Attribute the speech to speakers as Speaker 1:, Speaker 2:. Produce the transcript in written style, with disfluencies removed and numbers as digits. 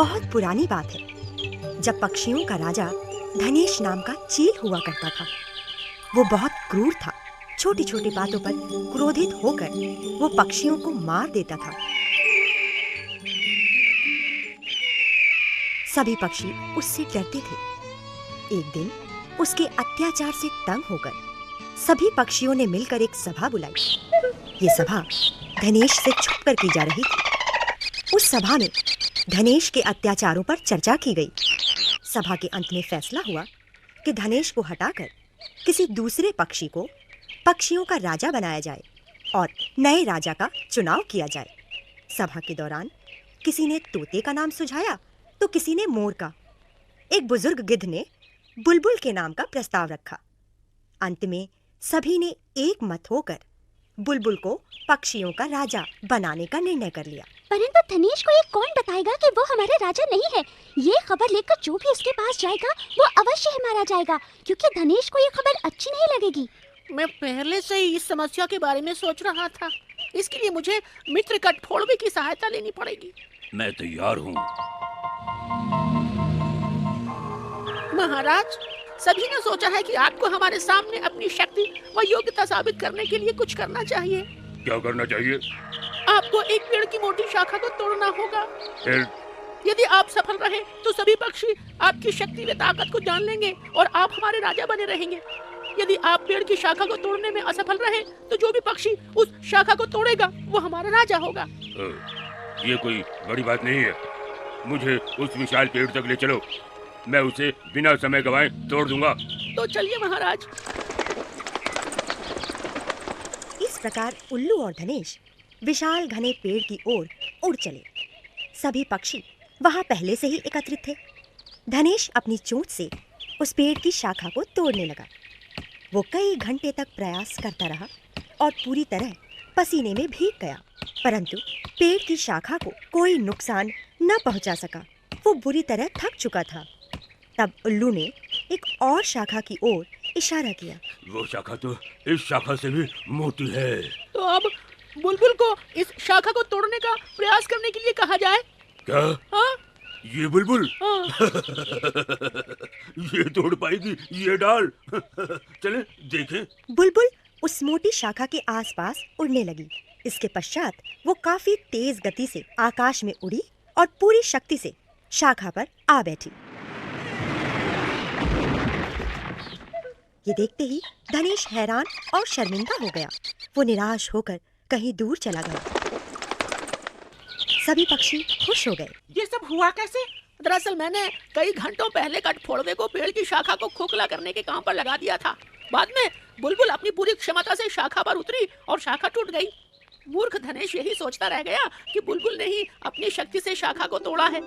Speaker 1: बहुत पुरानी बात है, जब पक्षियों का राजा धनेश नाम का चील हुआ करता था। वो बहुत क्रूर था। छोटी छोटी बातों पर क्रोधित होकर वो पक्षियों को मार देता था। सभी पक्षी उससे डरते थे। एक दिन उसके अत्याचार से तंग होकर सभी पक्षियों ने मिलकर एक सभा बुलाई। ये सभा धनेश से छुपकर की जा रही थी। उस सभा में धनेश के अत्याचारों पर चर्चा की गई। सभा के अंत में फैसला हुआ कि धनेश को हटाकर किसी दूसरे पक्षी को पक्षियों का राजा बनाया जाए और नए राजा का चुनाव किया जाए। सभा के दौरान किसी ने तोते का नाम सुझाया तो किसी ने मोर का। एक बुजुर्ग गिद्ध ने बुलबुल के नाम का प्रस्ताव रखा। अंत में सभी ने एक मत होकर बुलबुल को पक्षियों का राजा बनाने का निर्णय कर लिया।
Speaker 2: परंतु धनेश को ये कौन बताएगा कि वो हमारा राजा नहीं है? ये खबर लेकर जो भी उसके पास जाएगा वो अवश्य ही मारा जाएगा, क्योंकि धनेश को ये खबर अच्छी नहीं लगेगी।
Speaker 3: मैं पहले से ही इस समस्या के बारे में सोच रहा था। इसके लिए मुझे मित्र कठफोड़वे की सहायता लेनी पड़ेगी।
Speaker 4: मैं तैयार हूँ।
Speaker 3: महाराज, सभी ने सोचा है कि आपको हमारे सामने अपनी शक्ति व योग्यता साबित करने के लिए कुछ करना चाहिए।
Speaker 4: क्या करना चाहिए?
Speaker 3: आपको एक पेड़ की मोटी शाखा को तोड़ना होगा।
Speaker 4: फिर?
Speaker 3: यदि आप सफल रहे तो सभी पक्षी आपकी शक्ति व ताकत को जान लेंगे और आप हमारे राजा बने रहेंगे। यदि आप पेड़ की शाखा को तोड़ने में असफल रहे तो जो भी पक्षी उस शाखा को तोड़ेगा वो हमारा राजा होगा।
Speaker 4: ये कोई बड़ी बात नहीं है। मुझे उस विशाल पेड़ तक ले चलो, मैं उसे बिना समय गवाए तोड़ दूंगा।
Speaker 3: तो चलिए महाराज।
Speaker 1: इस प्रकार उल्लू और धनेश विशाल घने पेड़ की ओर उड़ चले। सभी पक्षी वहां पहले से ही एकत्रित थे। धनेश अपनी चोंच से उस पेड़ की शाखा को तोड़ने लगा। वो कई घंटे तक प्रयास करता रहा और पूरी तरह पसीने में भीग गया, परंतु पेड़ की शाखा को कोई नुकसान न पहुंचा सका। वो बुरी तरह थक चुका था। तब उल्लू ने एक और शाखा की ओर इशारा किया।
Speaker 4: वो शाखा तो इस शाखा से भी मोटी है।
Speaker 3: तो अब बुलबुल को इस शाखा को तोड़ने का प्रयास करने के लिए कहा जाए।
Speaker 4: क्या?
Speaker 3: हाँ?
Speaker 4: ये बुलबुल?
Speaker 3: हाँ।
Speaker 4: ये तोड़ पाएगी ये डाल? चले देखें।
Speaker 1: बुलबुल उस मोटी शाखा के आसपास उड़ने लगी। इसके पश्चात वो काफी तेज गति से आकाश में उड़ी और पूरी शक्ति से शाखा पर आ बैठी। ये देखते ही धनेश हैरान और शर्मिंदा हो गया। वो निराश होकर कहीं दूर चला गया। सभी पक्षी खुश हो गए।
Speaker 3: ये सब हुआ कैसे? दरअसल मैंने कई घंटों पहले कठफोड़वे को पेड़ की शाखा को खोखला करने के काम पर लगा दिया था। बाद में बुलबुल अपनी पूरी क्षमता से शाखा पर उतरी और शाखा टूट गई। मूर्ख धनेश यही सोचता रह गया कि बुलबुल ने ही अपनी शक्ति से शाखा को तोड़ा है।